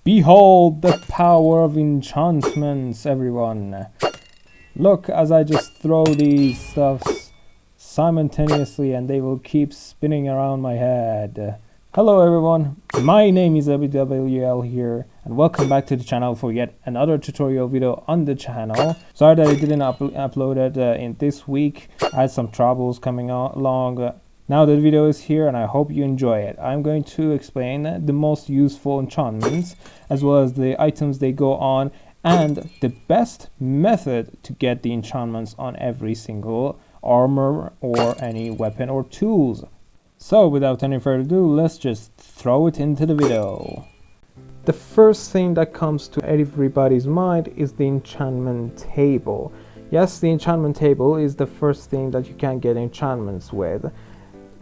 Behold the power of enchantments, everyone. Look as I just throw these stuffs simultaneously and they will keep spinning around my head. Hello everyone, my name is A.B.W.L here and welcome back to the channel for yet another tutorial video on the channel. Sorry that I didn't upload it in this week. I had some troubles coming along. Now the video is here and I hope you enjoy it. I'm going to explain the most useful enchantments as well as the items they go on and the best method to get the enchantments on every single armor or any weapon or tools. So without any further ado, let's just throw it into the video. The first thing that comes to everybody's mind is the enchantment table. Yes, the enchantment table is the first thing that you can get enchantments with.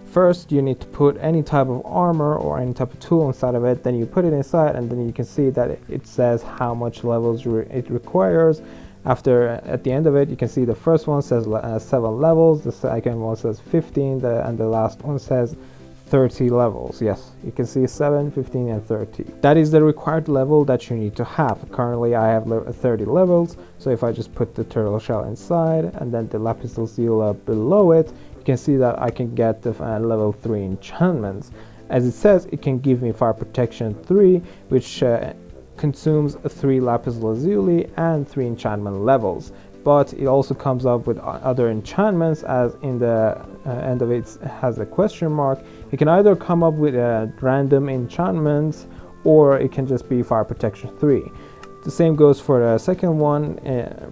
First, you need to put any type of armor or any type of tool inside of it, then you put it inside and then you can see that it says how much levels it requires. At the end of it, you can see the first one says 7 levels, the second one says 15, and the last one says 30 levels. Yes, you can see 7, 15 and 30. That is the required level that you need to have. Currently I have 30 levels, so if I just put the turtle shell inside and then the lapis lazuli below it, you can see that I can get the level 3 enchantments. As it says, it can give me fire protection 3, which consumes 3 lapis lazuli and 3 enchantment levels. But it also comes up with other enchantments, as in the end of it has a question mark. It can either come up with random enchantments or it can just be fire protection 3. The same goes for the second one,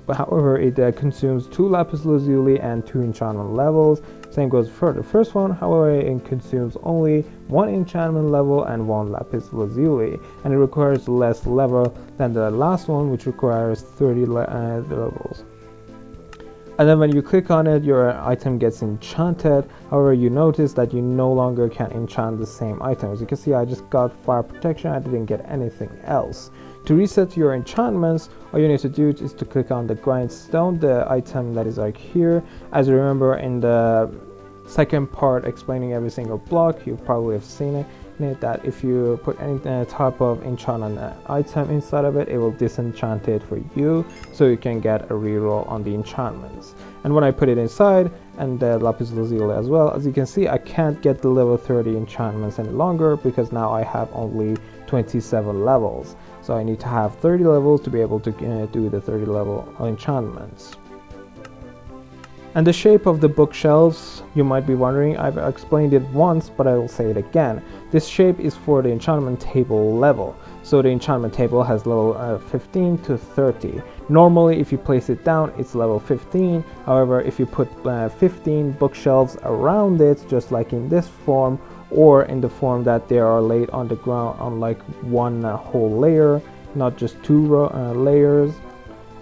however it consumes 2 lapis lazuli and 2 enchantment levels. Same goes for the first one, however it consumes only 1 enchantment level and 1 lapis lazuli, and it requires less level than the last one, which requires 30 levels. And then when you click on it, your item gets enchanted. However, you notice that you no longer can enchant the same item. As you can see, I just got fire protection, I didn't get anything else. To reset your enchantments, all you need to do is to click on the grindstone, the item that is like here. As you remember in the second part explaining every single block, you probably have seen it, that if you put any type of enchantment item inside of it, it will disenchant it for you, so you can get a reroll on the enchantments. And when I put it inside, and the lapis lazuli as well, as you can see, I can't get the level 30 enchantments any longer because now I have only 27 levels. So I need to have 30 levels to be able to do the 30 level enchantments. And the shape of the bookshelves, you might be wondering, I've explained it once, but I will say it again. This shape is for the enchantment table level. So the enchantment table has level 15 to 30. Normally, if you place it down, it's level 15. However, if you put 15 bookshelves around it, just like in this form, or in the form that they are laid on the ground on like one whole layer, not just 2 layers,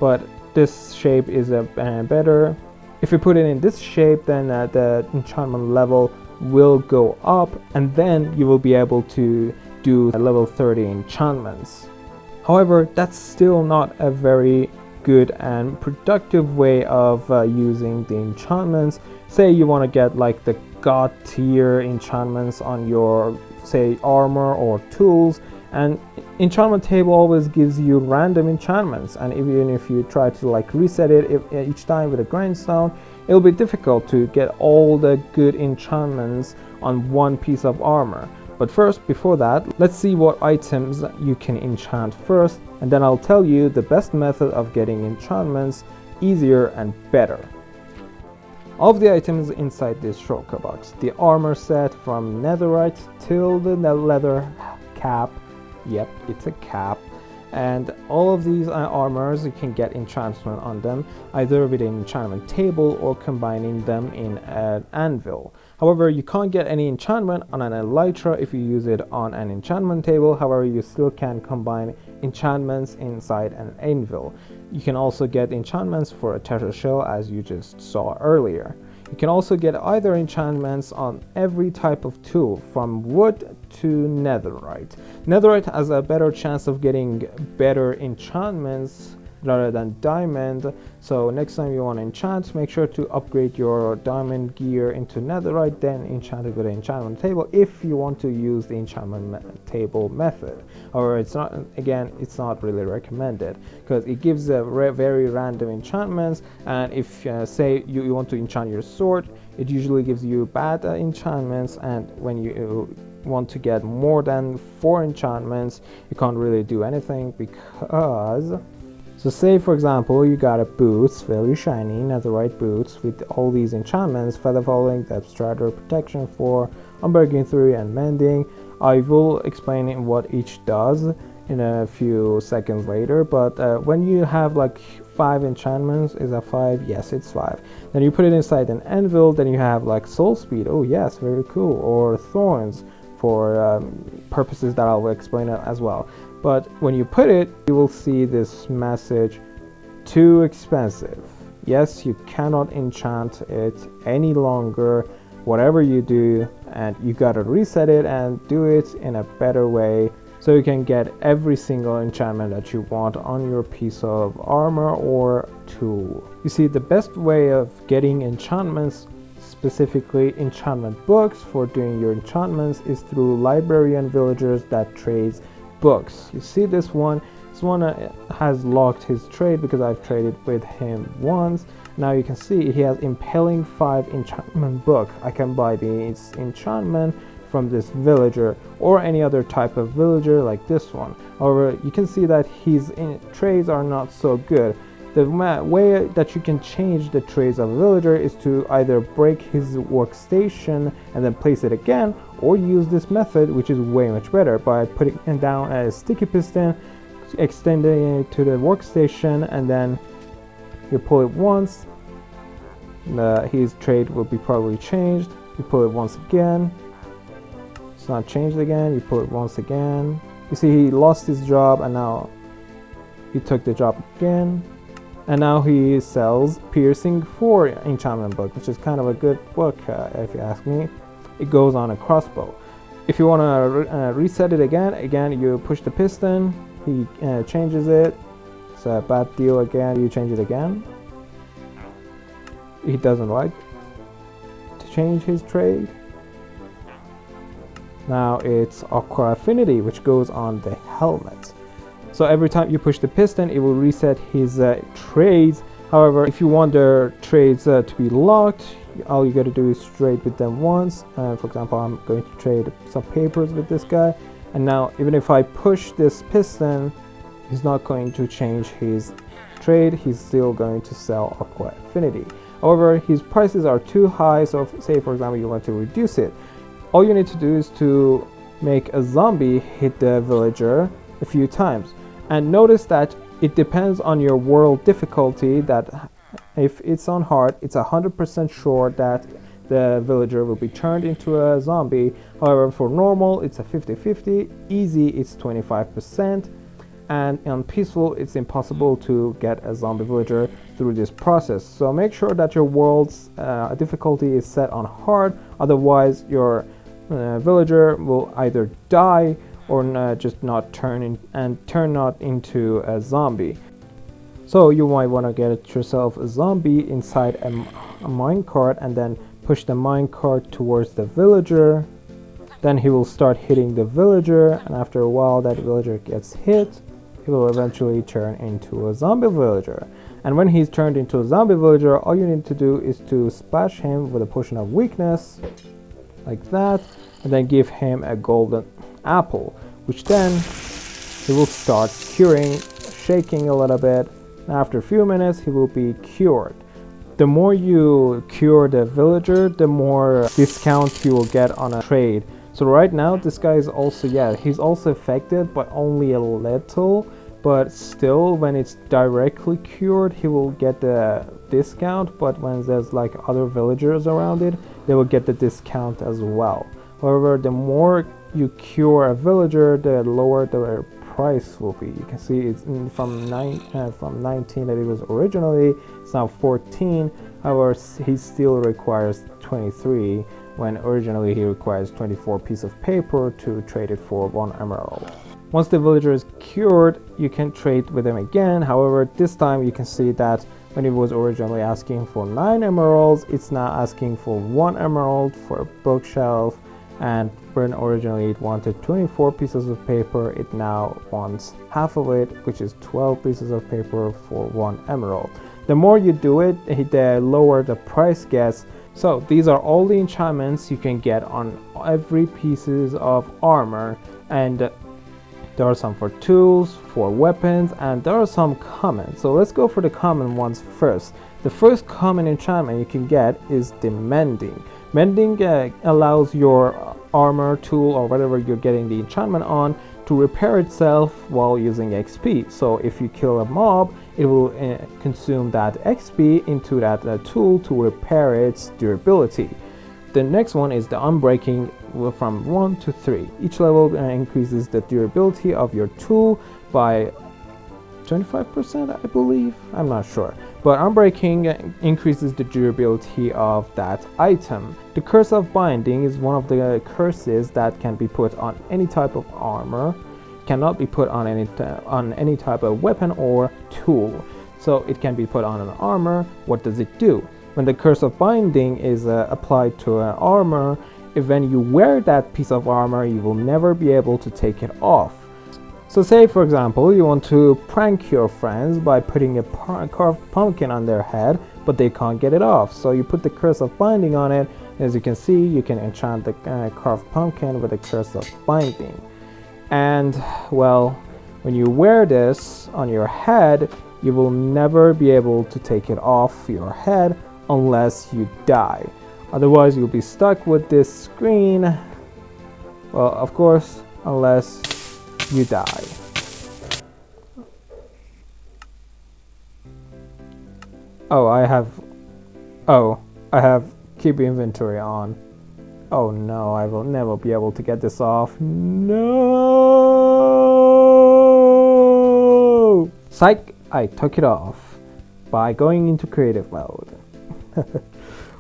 but this shape is better. If you put it in this shape, then the enchantment level will go up and then you will be able to do level 30 enchantments. However, that's still not a very good and productive way of using the enchantments. Say you want to get like the god tier enchantments on your, say, armor or tools, and enchantment table always gives you random enchantments, and even if you try to like reset it each time with a grindstone, it'll be difficult to get all the good enchantments on one piece of armor. But first, before that, let's see what items you can enchant first, and then I'll tell you the best method of getting enchantments easier and better. Of the items inside this shulker box, the armor set from netherite till the leather cap, yep, it's a cap, and all of these armors, you can get enchantment on them either with an enchantment table or combining them in an anvil. However, you can't get any enchantment on an elytra if you use it on an enchantment table. However, you still can combine enchantments inside an anvil. You can also get enchantments for a turtle shell, as you just saw earlier. You can also get either enchantments on every type of tool, from wood to netherite. Netherite has a better chance of getting better enchantments rather than diamond. So next time you want to enchant, make sure to upgrade your diamond gear into netherite, then enchant it with the enchantment table if you want to use the enchantment table method. However, it's not really recommended because it gives a very random enchantments, and if say you want to enchant your sword, it usually gives you bad enchantments, and when you want to get more than 4 enchantments, you can't really do anything because, so say for example you got a boots, very shiny netherite boots with all these enchantments: feather falling, depth strider, protection 4, unbreaking 3, and mending. I will explain what each does in a few seconds later, but when you have like 5 enchantments, is that 5? Yes, it's 5. Then you put it inside an anvil, then you have like soul speed. Oh yes, very cool. Or thorns for purposes that I'll explain as well. But when you put it, you will see this message: too expensive. Yes, you cannot enchant it any longer, whatever you do, and you gotta reset it and do it in a better way so you can get every single enchantment that you want on your piece of armor or tool. You see, the best way of getting enchantments, specifically enchantment books for doing your enchantments, is through librarian villagers that trades books. You see this one has locked his trade because I've traded with him once. Now you can see he has Impaling 5 enchantment book. I can buy the enchantment from this villager or any other type of villager like this one. However, you can see that his trades are not so good. The way that you can change the trades of a villager is to either break his workstation and then place it again, or use this method, which is way much better, by putting down a sticky piston, extending it to the workstation, and then you pull it once, his trade will be probably changed. You pull it once again, it's not changed again. You pull it once again. You see, he lost his job and now he took the job again, and now he sells Piercing 4 enchantment book, which is kind of a good book if you ask me. It goes on a crossbow. If you want to reset it again, you push the piston, he changes it. It's a bad deal again, you change it again. He doesn't like to change his trade. Now it's Aqua Affinity, which goes on the helmet. So every time you push the piston, it will reset his trades. However, if you want their trades to be locked, all you got to do is trade with them once. For example, I'm going to trade some papers with this guy, and now even if I push this piston, he's not going to change his trade. He's still going to sell Aqua Affinity. However, his prices are too high, so say for example you want to reduce it, all you need to do is to make a zombie hit the villager a few times. And notice that it depends on your world difficulty, that if it's on hard, it's 100% sure that the villager will be turned into a zombie. However, for normal, it's a 50-50, easy, it's 25%, and on peaceful, it's impossible to get a zombie villager through this process. So make sure that your world's difficulty is set on hard, otherwise your villager will either die or just not turn not into a zombie. So you might want to get yourself a zombie inside a minecart and then push the minecart towards the villager. Then he will start hitting the villager, and after a while that villager gets hit, he will eventually turn into a zombie villager. And when he's turned into a zombie villager, all you need to do is to splash him with a potion of weakness like that, and then give him a golden apple, which then he will start curing, shaking a little bit. After a few minutes, he will be cured. The more you cure the villager, the more discount you will get on a trade. So right now, this guy is also, he's also affected, but only a little. But still, when it's directly cured, he will get the discount. But when there's like other villagers around it, they will get the discount as well. However, the more you cure a villager, the lower the price will be. You can see it's from 19 that it was originally, it's now 14. However, he still requires 23 when originally he requires 24 pieces of paper to trade it for 1 emerald. Once the villager is cured, you can trade with him again. However, this time you can see that when it was originally asking for 9 emeralds, it's now asking for 1 emerald for a bookshelf, and when originally it wanted 24 pieces of paper, it now wants half of it, which is 12 pieces of paper for 1 emerald. The more you do it, the lower the price gets. So these are all the enchantments you can get on every pieces of armor, and there are some for tools, for weapons, and there are some common. So let's go for the common ones first. The first common enchantment you can get is the Mending. Mending allows your armor, tool, or whatever you're getting the enchantment on to repair itself while using XP. So if you kill a mob, it will consume that XP into that tool to repair its durability. The next one is the Unbreaking from 1 to 3. Each level increases the durability of your tool by 25%, I believe. I'm not sure. But Unbreaking increases the durability of that item. The Curse of Binding is one of the curses that can be put on any type of armor, cannot be put on any type of weapon or tool. So it can be put on an armor. What does it do? When the Curse of Binding is applied to an armor, when you wear that piece of armor, you will never be able to take it off. So say for example, you want to prank your friends by putting a carved pumpkin on their head, but they can't get it off. So you put the Curse of Binding on it. As you can see, you can enchant the carved pumpkin with the Curse of Binding. And well, when you wear this on your head, you will never be able to take it off your head unless you die. Otherwise, you'll be stuck with this screen. Well, of course, unless you die. I have keep inventory on. Oh no, I will never be able to get this off. No! Psych! I took it off by going into creative mode.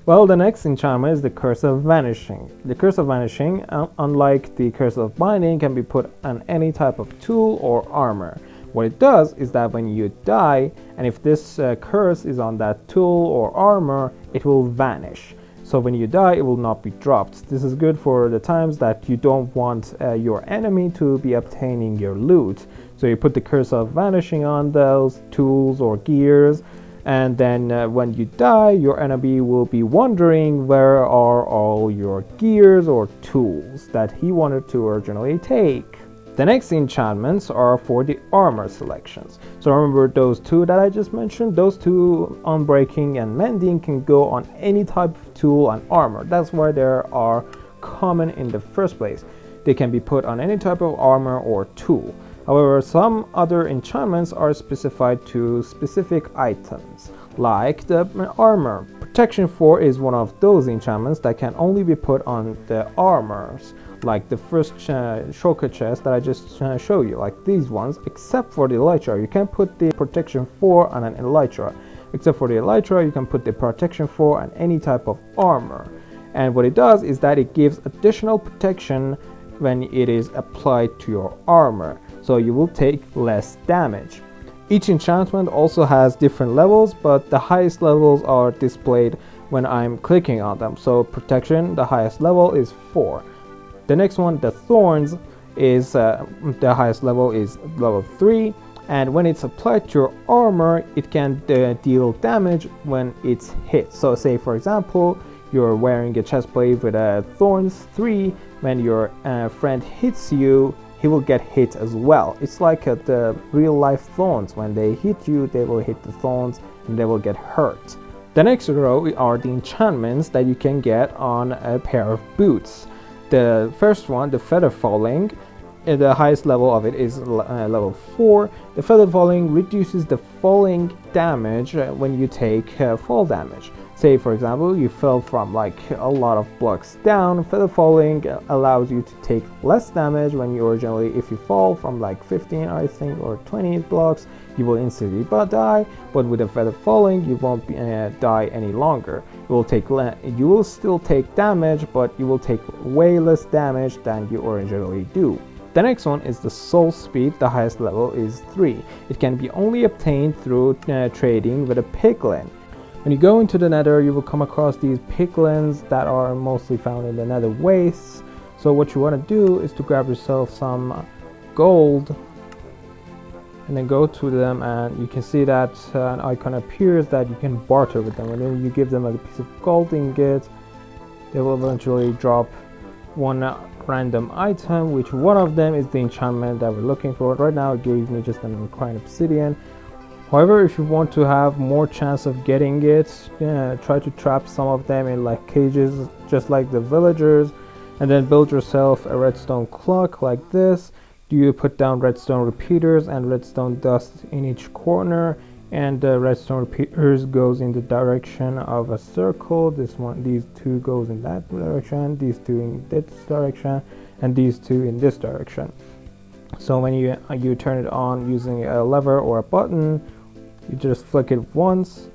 Well, the next enchantment is the Curse of Vanishing. The Curse of Vanishing, unlike the Curse of Binding, can be put on any type of tool or armor. What it does is that when you die, and if this curse is on that tool or armor, it will vanish. So when you die, it will not be dropped. This is good for the times that you don't want your enemy to be obtaining your loot. So you put the Curse of Vanishing on those tools or gears, and then when you die, your enemy will be wondering where are all your gears or tools that he wanted to originally take. The next enchantments are for the armor selections. So remember those two that I just mentioned? Those two, Unbreaking and Mending, can go on any type of tool and armor. That's why they are common in the first place. They can be put on any type of armor or tool. However, some other enchantments are specified to specific items, like the armor. Protection 4 is one of those enchantments that can only be put on the armors, like the first shulker chest that I just showed you, like these ones, except for the elytra. You can put the Protection 4 on an elytra. Except for the elytra, you can put the Protection 4 on any type of armor. And what it does is that it gives additional protection when it is applied to your armor, so you will take less damage. Each enchantment also has different levels, but the highest levels are displayed when I'm clicking on them. So protection, the highest level is 4. The next one, the Thorns, is the highest level is level 3, and when it's applied to your armor, it can deal damage when it's hit. So say for example, you're wearing a chestplate with a Thorns 3. When your friend hits you, he will get hit as well. It's like the real life thorns. When they hit you, they will hit the thorns and they will get hurt. The next row are the enchantments that you can get on a pair of boots. The first one, the Feather Falling, the highest level of it is level 4. The Feather Falling reduces the falling damage when you take fall damage. Say for example, you fell from like a lot of blocks down. Feather Falling allows you to take less damage when you originally, if you fall from like 15 I think or 20 blocks, you will instantly die. But with a Feather Falling, you won't die any longer. You will still take damage, but you will take way less damage than you originally do. The next one is the soul speed. The highest level is 3. It can be only obtained through trading with a piglin. When you go into the nether, you will come across these piglins that are mostly found in the nether wastes. So what you want to do is to grab yourself some gold and then go to them, and you can see that an icon appears that you can barter with them. And then you give them a piece of gold ingot, they will eventually drop one random item, which one of them is the enchantment that we're looking for. Right now it gave me just an required obsidian. However, if you want to have more chance of getting it, try to trap some of them in like cages, just like the villagers, and then build yourself a redstone clock like this. You put down redstone repeaters and redstone dust in each corner, and the redstone repeaters goes in the direction of a circle. These two goes in that direction, these two in this direction, and these two in this direction. So when you turn it on using a lever or a button, you just flick it once,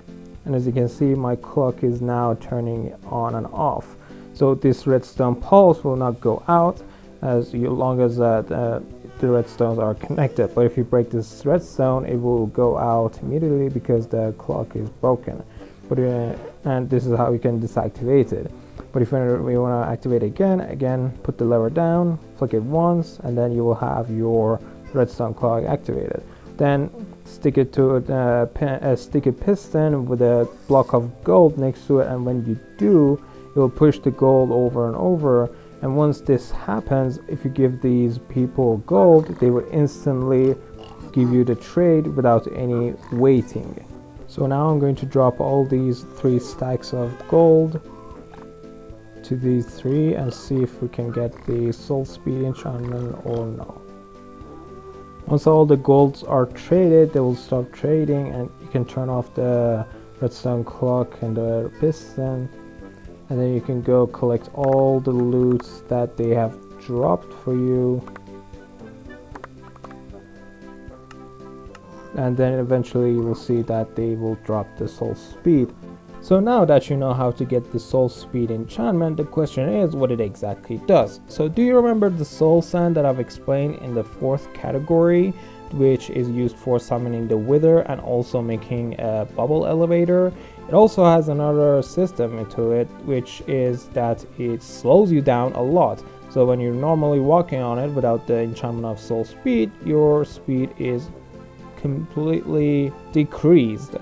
and as you can see, my clock is now turning on and off. So this redstone pulse will not go out as long as the redstones are connected. But if you break this redstone, it will go out immediately because the clock is broken. And this is how you can deactivate it. But if you want to activate it again, put the lever down, flick it once, and then you will have your redstone clock activated. Then stick it to a sticky piston with a block of gold next to it, and when you do, it will push the gold over and over. And once this happens, if you give these people gold, they will instantly give you the trade without any waiting. So now I'm going to drop all these 3 stacks of gold to these 3 and see if we can get the soul speed enchantment or no. Once all the golds are traded, they will stop trading, and you can turn off the redstone clock and the piston, and then you can go collect all the loot that they have dropped for you, and then eventually you will see that they will drop the soul speed. So now that you know how to get the soul speed enchantment, the question is what it exactly does. So do you remember the soul sand that I've explained in the 4th category, which is used for summoning the wither and also making a bubble elevator? It also has another system into it, which is that it slows you down a lot. So when you're normally walking on it without the enchantment of soul speed, your speed is completely decreased.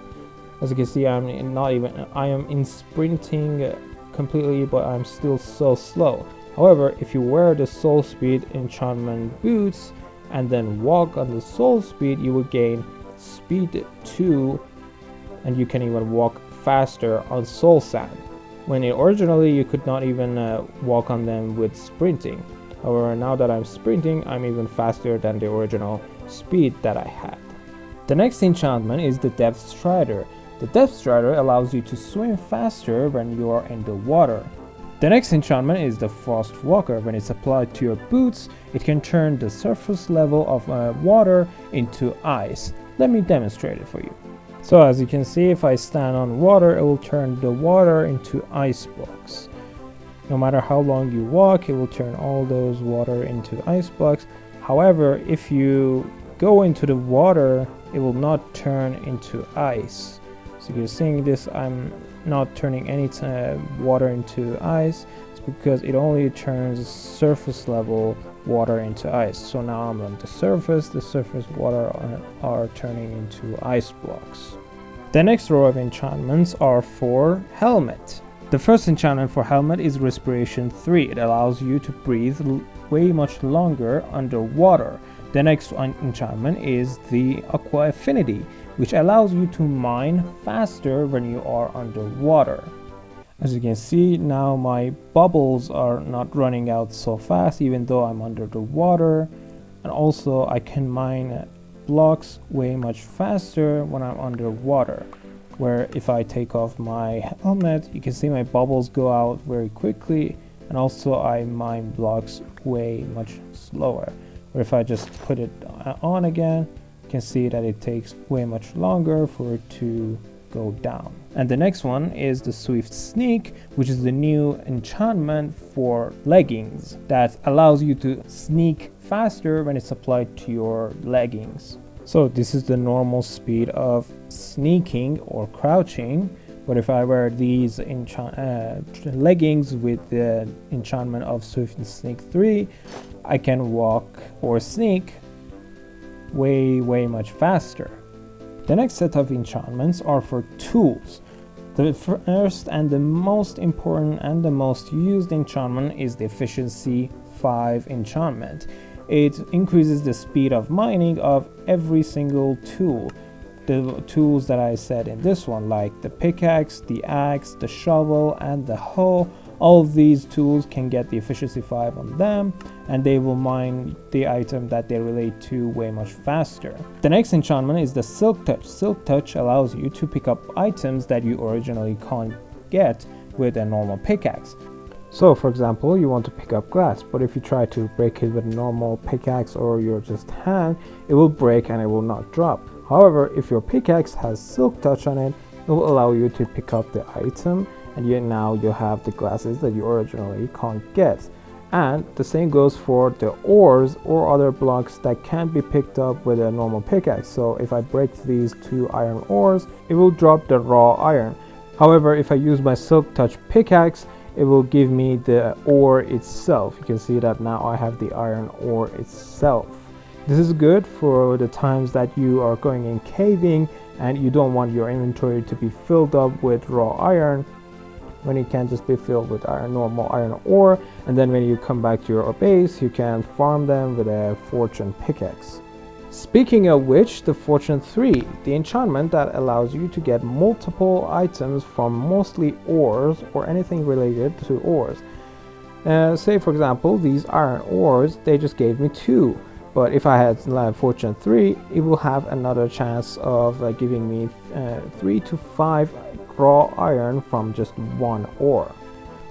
As you can see, I am in sprinting completely, but I'm still so slow. However, if you wear the soul speed enchantment boots and then walk on the soul speed, you will gain speed 2, and you can even walk faster on soul sand, when originally you could not even walk on them with sprinting. However, now that I'm sprinting, I'm even faster than the original speed that I had. The next enchantment is the Depth Strider. The Depth Strider allows you to swim faster when you are in the water. The next enchantment is the Frost Walker. When it's applied to your boots, it can turn the surface level of water into ice. Let me demonstrate it for you. So as you can see, if I stand on water, it will turn the water into ice blocks. No matter how long you walk, it will turn all those water into ice blocks. However, if you go into the water, it will not turn into ice. So you're seeing this, I'm not turning any water into ice. It's because it only turns surface level water into ice. So now I'm on the surface water are turning into ice blocks. The next row of enchantments are for Helmet. The first enchantment for Helmet is Respiration 3. It allows you to breathe way much longer underwater. The next enchantment is the Aqua Affinity, which allows you to mine faster when you are underwater. As you can see, now my bubbles are not running out so fast even though I'm under the water, and also I can mine blocks way much faster when I'm underwater, where if I take off my helmet, you can see my bubbles go out very quickly, and also I mine blocks way much slower. Or if I just put it on again, you can see that it takes way much longer for it to go down. And the next one is the Swift Sneak, which is the new enchantment for leggings that allows you to sneak faster when it's applied to your leggings. So this is the normal speed of sneaking or crouching, but if I wear these leggings with the enchantment of Swift and Sneak 3, I can walk or sneak way much faster. The next set of enchantments are for tools. The first and the most important and the most used enchantment is the Efficiency 5 enchantment. It increases the speed of mining of every single tool. The tools that I said in this one, like the pickaxe, the axe, the shovel, and the hoe, all of these tools can get the efficiency 5 on them, and they will mine the item that they relate to way much faster. The next enchantment is the Silk Touch. Silk Touch allows you to pick up items that you originally can't get with a normal pickaxe. So for example, you want to pick up glass, but if you try to break it with a normal pickaxe or your just hand, it will break and it will not drop. However, if your pickaxe has Silk Touch on it, it will allow you to pick up the item, and now you have the glasses that you originally can't get. And the same goes for the ores or other blocks that can't be picked up with a normal pickaxe. So if I break these 2 iron ores, it will drop the raw iron. However, if I use my Silk Touch pickaxe, it will give me the ore itself. You can see that now I have the iron ore itself. This is good for the times that you are going in caving and you don't want your inventory to be filled up with raw iron, when it can just be filled with normal iron ore, and then when you come back to your base you can farm them with a fortune pickaxe. Speaking of which, the Fortune 3, the enchantment that allows you to get multiple items from mostly ores or anything related to ores. Say for example, these iron ores, they just gave me 2, but if I had Fortune 3, it will have another chance of giving me 3 to 5 raw iron from just 1 ore.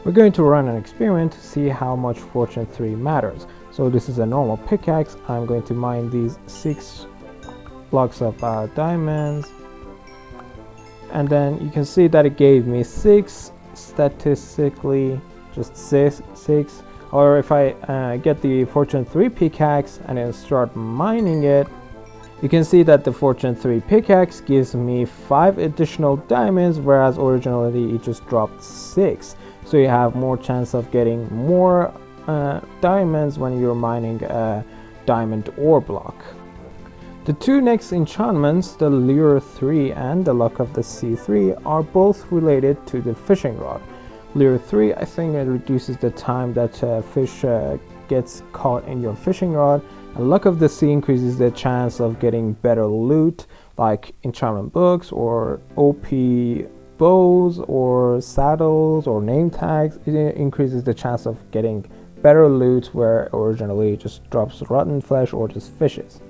We're going to run an experiment to see how much Fortune 3 matters. So this is a normal pickaxe. I'm going to mine these 6 blocks of diamonds, and then you can see that it gave me 6 statistically, just 6. Or if I get the Fortune 3 pickaxe and then start mining it, you can see that the Fortune 3 pickaxe gives me 5 additional diamonds, whereas originally it just dropped 6. So you have more chance of getting more diamonds when you're mining a diamond ore block. The 2 next enchantments, the Lure 3 and the Luck of the Sea 3, are both related to the fishing rod. Lure 3, I think it reduces the time that fish gets caught in your fishing rod, and Luck of the Sea increases the chance of getting better loot like enchantment books or OP bows or saddles or name tags. It increases the chance of getting better loot where originally it just drops rotten flesh or just fishes.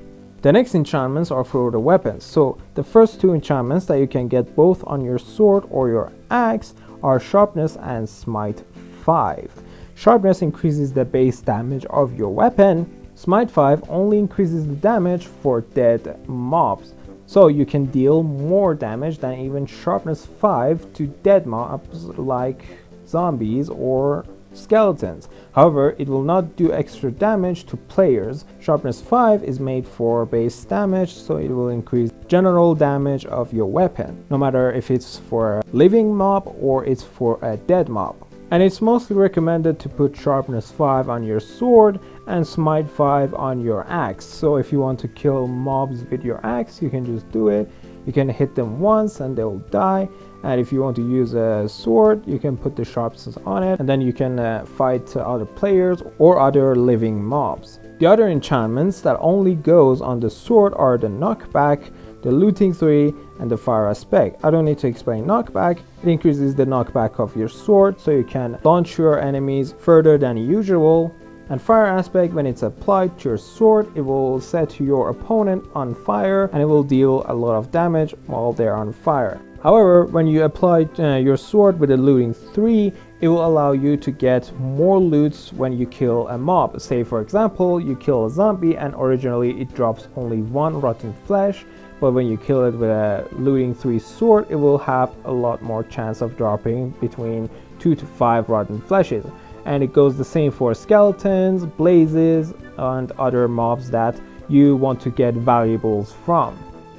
The next enchantments are for the weapons. So the first 2 enchantments that you can get both on your sword or your axe are Sharpness and Smite 5. Sharpness increases the base damage of your weapon. Smite 5 only increases the damage for dead mobs. So you can deal more damage than even Sharpness 5 to dead mobs like zombies or skeletons. However, it will not do extra damage to players. Sharpness 5 is made for base damage, so it will increase general damage of your weapon, no matter if it's for a living mob or it's for a dead mob. And it's mostly recommended to put Sharpness 5 on your sword and Smite 5 on your axe. So if you want to kill mobs with your axe, you can just do it. You can hit them once and they'll die. And if you want to use a sword, you can put the sharpness on it, and then you can fight other players or other living mobs. The other enchantments that only goes on the sword are the Knockback, the Looting 3, and the Fire Aspect. I don't need to explain Knockback. It increases the knockback of your sword, so you can launch your enemies further than usual. And Fire Aspect, when it's applied to your sword, it will set your opponent on fire and it will deal a lot of damage while they're on fire. However, when you apply your sword with a Looting 3, it will allow you to get more loots when you kill a mob. Say for example, you kill a zombie and originally it drops only 1 rotten flesh, but when you kill it with a looting 3 sword, it will have a lot more chance of dropping between 2 to 5 rotten fleshes. And it goes the same for skeletons, blazes, and other mobs that you want to get valuables from.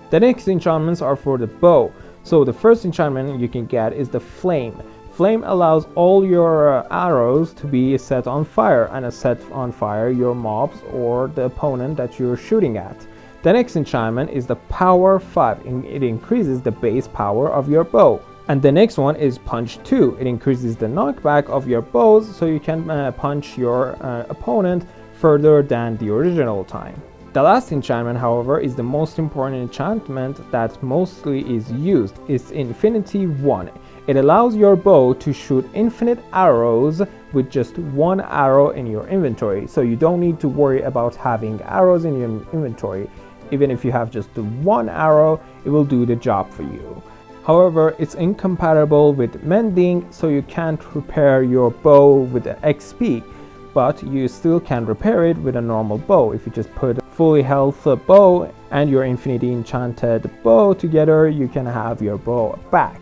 The next enchantments are for the bow. So the first enchantment you can get is the flame. Flame allows all your arrows to be set on fire and set on fire your mobs or the opponent that you're shooting at. The next enchantment is the power 5. It increases the base power of your bow. And the next one is punch 2. It increases the knockback of your bows so you can punch your opponent further than the original time. The last enchantment, however, is the most important enchantment that mostly is used. It's Infinity 1. It allows your bow to shoot infinite arrows with just 1 arrow in your inventory. So you don't need to worry about having arrows in your inventory. Even if you have just 1 arrow, it will do the job for you. However, it's incompatible with mending, so you can't repair your bow with the XP. But you still can repair it with a normal bow. If you just put a fully health bow and your infinity enchanted bow together, you can have your bow back.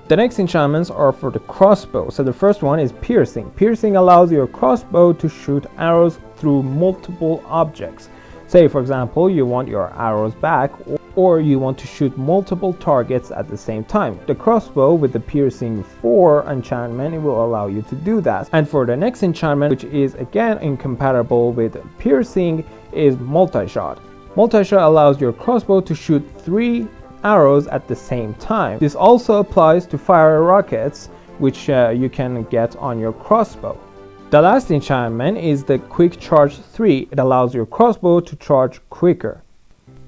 The next enchantments are for the crossbow. So the first one is piercing. Piercing allows your crossbow to shoot arrows through multiple objects. Say for example, you want your arrows back, or you want to shoot multiple targets at the same time. The crossbow with the piercing 4 enchantment, it will allow you to do that. And for the next enchantment, which is again incompatible with piercing, is multi-shot. Multi-shot allows your crossbow to shoot 3 arrows at the same time. This also applies to fire rockets, which you can get on your crossbow. The last enchantment is the quick charge 3. It allows your crossbow to charge quicker.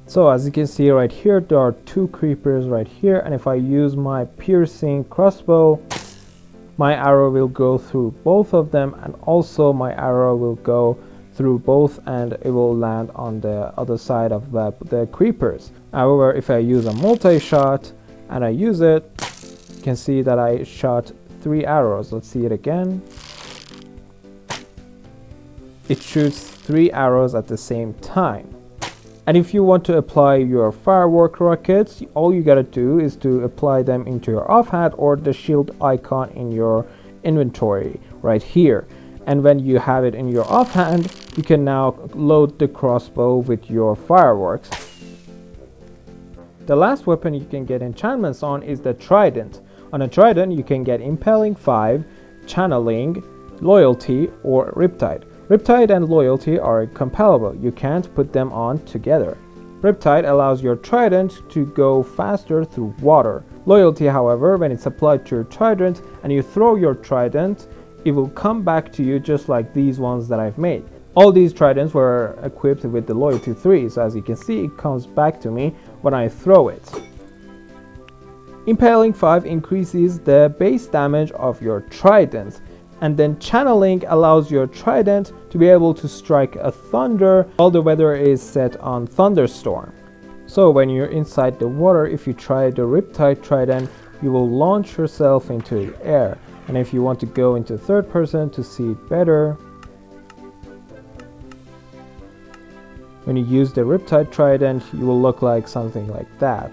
So as you can see right here, there are 2 creepers right here, and if I use my piercing crossbow, my arrow will go through both of them, and also my arrow will go through both and it will land on the other side of the creepers. However, if I use a multi-shot and I use it, you can see that I shot 3 arrows. Let's see it again. It shoots 3 arrows at the same time. And if you want to apply your firework rockets, all you gotta do is to apply them into your offhand or the shield icon in your inventory right here. And when you have it in your offhand, you can now load the crossbow with your fireworks. The last weapon you can get enchantments on is the Trident. On a Trident, you can get Impaling 5, Channeling, Loyalty, or Riptide. Riptide and Loyalty are incompatible. You can't put them on together. Riptide allows your Trident to go faster through water. Loyalty, however, when it's applied to your Trident and you throw your Trident, it will come back to you just like these ones that I've made. All these Tridents were equipped with the Loyalty 3, so as you can see, it comes back to me when I throw it. Impaling 5 increases the base damage of your Trident, and then Channeling allows your Trident to be able to strike a thunder while the weather is set on thunderstorm. So when you're inside the water, if you try the Riptide Trident, you will launch yourself into the air. And if you want to go into third person to see it better, when you use the Riptide Trident, you will look like something like that.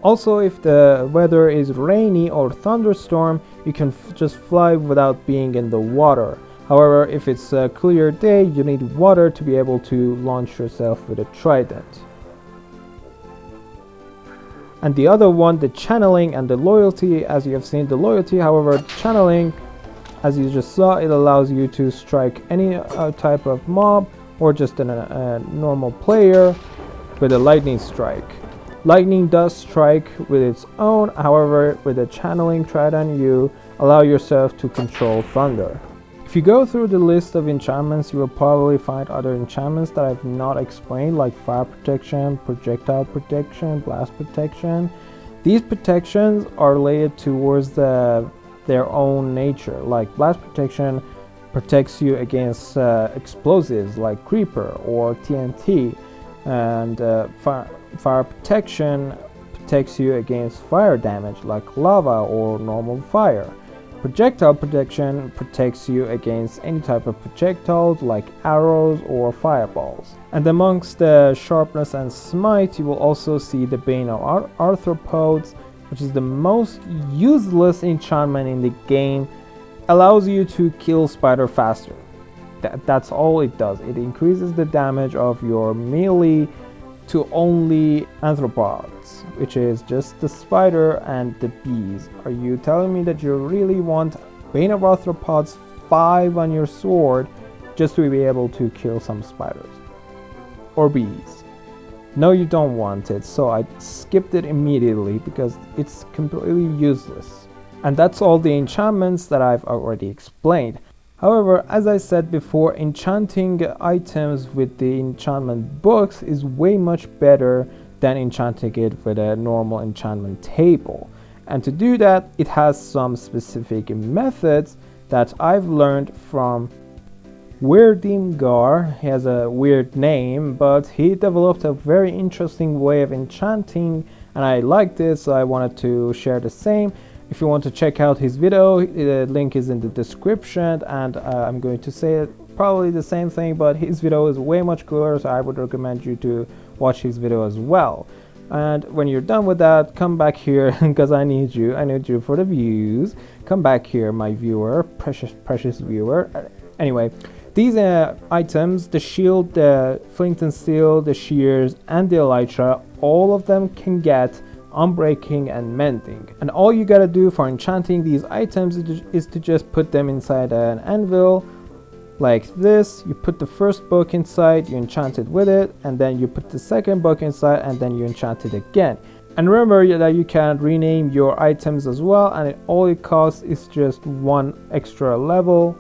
Also, if the weather is rainy or thunderstorm, you can just fly without being in the water. However, if it's a clear day, you need water to be able to launch yourself with a Trident. And the other one, the Channeling and the Loyalty, as you have seen the Loyalty, however, Channeling, as you just saw, it allows you to strike any type of mob or just a normal player with a lightning strike. Lightning does strike with its own, however, with a Channeling Trident, you allow yourself to control thunder. If you go through the list of enchantments, you will probably find other enchantments that I've not explained, like fire protection, projectile protection, blast protection. These protections are related towards their own nature. Like blast protection protects you against explosives like creeper or TNT, and fire protection protects you against fire damage like lava or normal fire. Projectile protection protects you against any type of projectiles like arrows or fireballs. And amongst the Sharpness and Smite, you will also see the Bane of Arthropods, which is the most useless enchantment in the game. Allows you to kill spider faster. That's all it does. It increases the damage of your melee to only arthropods, which is just the spider and the bees. Are you telling me that you really want Bane of Arthropods 5 on your sword just to be able to kill some spiders or bees? No, you don't want it, so I skipped it immediately because it's completely useless. And that's all the enchantments that I've already explained. However, as I said before, enchanting items with the enchantment books is way much better than enchanting it with a normal enchantment table. And to do that, it has some specific methods that I've learned from Wirdymgar. He has a weird name, but he developed a very interesting way of enchanting, and I liked it, so I wanted to share the same. If you want to check out his video, the link is in the description, and I'm going to say probably the same thing, but his video is way much cooler, so I would recommend you to watch his video as well. And when you're done with that, come back here because I need you for the views. Come back here, my viewer, precious viewer. Anyway, these items, the shield, the flint and steel, the shears, and the elytra, all of them can get unbreaking and mending. And all you gotta do for enchanting these items is to just put them inside an anvil like this. You put the first book inside, you enchant it with it, and then you put the second book inside, and then you enchant it again. And remember that you can rename your items as well, and all it costs is just 1 extra level.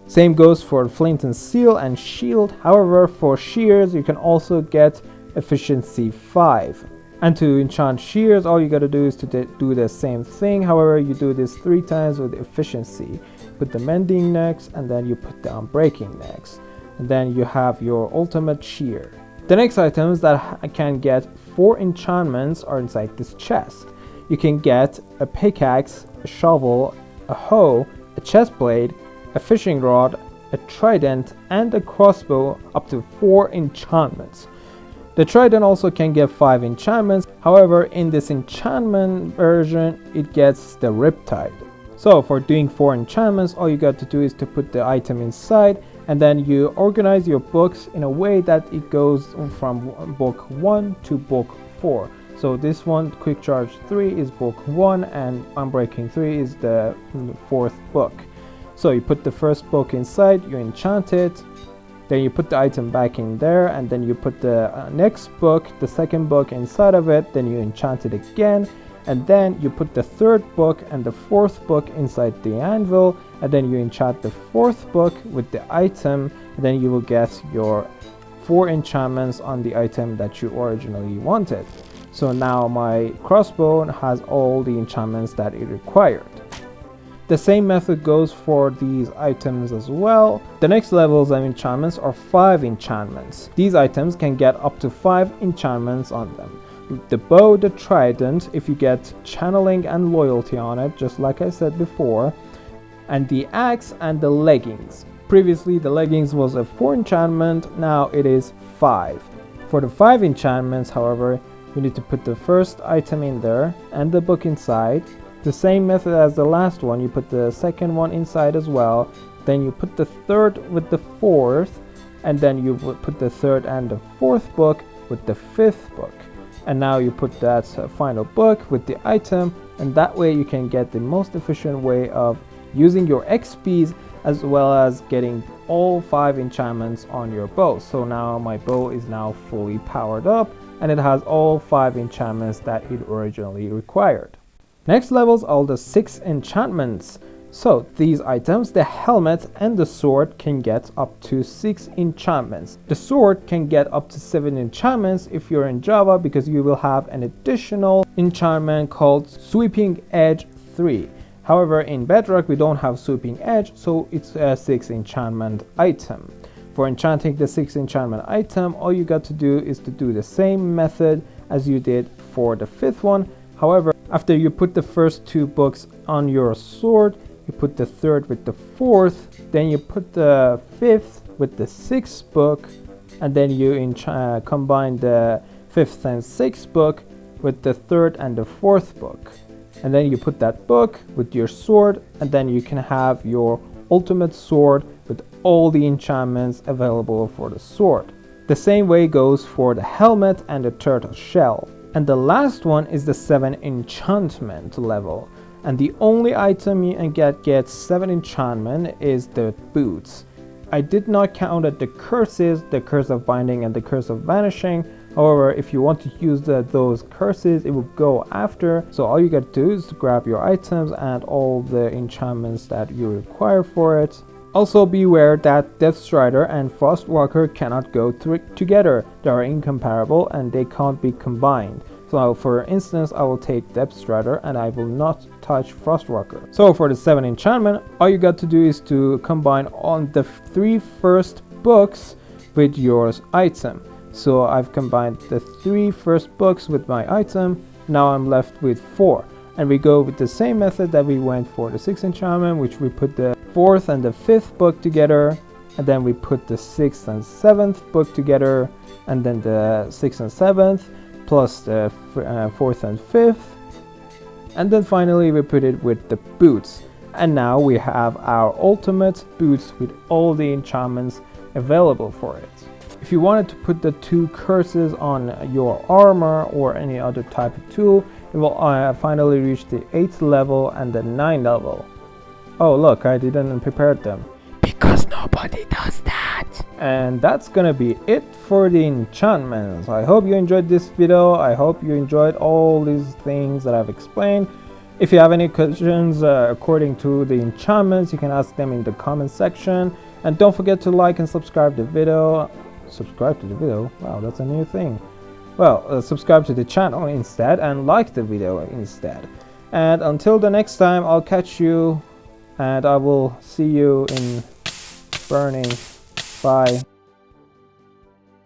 Same goes for flint and steel and shield. However, for shears you can also get efficiency 5. And to enchant shears, all you gotta do is to do the same thing. However, you do this 3 times with efficiency. Put the mending next, and then you put the unbreaking next. And then you have your ultimate shear. The next items that I can get 4 enchantments are inside this chest. You can get a pickaxe, a shovel, a hoe, a chest blade, a fishing rod, a trident, and a crossbow, up to 4 enchantments. The Trident also can get 5 enchantments. However, in this enchantment version, it gets the Riptide. So for doing 4 enchantments, all you got to do is to put the item inside, and then you organize your books in a way that it goes from book 1 to book 4. So this one, Quick Charge 3, is book 1, and Unbreaking 3 is the 4th book. So you put the first book inside, you enchant it, then you put the item back in there, and then you put the next book, the second book, inside of it, then you enchant it again, and then you put the 3rd book and the 4th book inside the anvil, and then you enchant the 4th book with the item, and then you will get your 4 enchantments on the item that you originally wanted. So now my crossbow has all the enchantments that it required. The same method goes for these items as well. The next levels of enchantments are 5 enchantments. These items can get up to 5 enchantments on them. The bow, the trident, if you get channeling and loyalty on it, just like I said before, and the axe and the leggings. Previously the leggings was a 4 enchantment, now it is 5. For the 5 enchantments, however, you need to put the first item in there and the book inside. The same method as the last one, you put the second one inside as well, then you put the 3rd with the 4th, and then you put the 3rd and the 4th book with the 5th book. And now you put that final book with the item, and that way you can get the most efficient way of using your XPs as well as getting all 5 enchantments on your bow. So now my bow is now fully powered up, and it has all 5 enchantments that it originally required. Next levels are the 6 enchantments. So these items, the helmet and the sword, can get up to 6 enchantments. The sword can get up to 7 enchantments if you're in Java, because you will have an additional enchantment called Sweeping Edge 3. However, in Bedrock we don't have Sweeping Edge, so it's a 6 enchantment item. For enchanting the 6th enchantment item, all you got to do is to do the same method as you did for the 5th one. However, after you put the first 2 books on your sword, you put the 3rd with the 4th, then you put the 5th with the 6th book, and then you combine the 5th and 6th book with the 3rd and the 4th book. And then you put that book with your sword, and then you can have your ultimate sword with all the enchantments available for the sword. The same way goes for the helmet and the turtle shell. And the last one is the 7 enchantment level. And the only item you get 7 enchantment is the boots. I did not count at the curses, the curse of binding and the curse of vanishing. However, if you want to use those curses, it will go after. So all you got to do is to grab your items and all the enchantments that you require for it. Also beware that Deathstrider and Frostwalker cannot go together. They are incompatible and they can't be combined. So for instance, I will take Deathstrider and I will not touch Frostwalker. So for the 7 enchantment, all you got to do is to combine on the 3 first books with your item. So I've combined the 3 first books with my item. Now I'm left with 4. And we go with the same method that we went for the 6th enchantment, which we put the 4th and the 5th book together, and then we put the 6th and 7th book together, and then the 6th and 7th plus the 4th and 5th, and then finally we put it with the boots. And now we have our ultimate boots with all the enchantments available for it. If you wanted to put the 2 curses on your armor or any other type of tool, it will finally reach the 8th level and the 9th level. Oh look, I didn't prepare them. Because nobody does that. And that's gonna be it for the enchantments. I hope you enjoyed this video. I hope you enjoyed all these things that I've explained. If you have any questions according to the enchantments, you can ask them in the comment section. And don't forget to like and subscribe to the video. Subscribe to the video? Wow, that's a new thing. Well, subscribe to the channel instead and like the video instead. And until the next time, I'll catch you and I will see you in burning. Bye.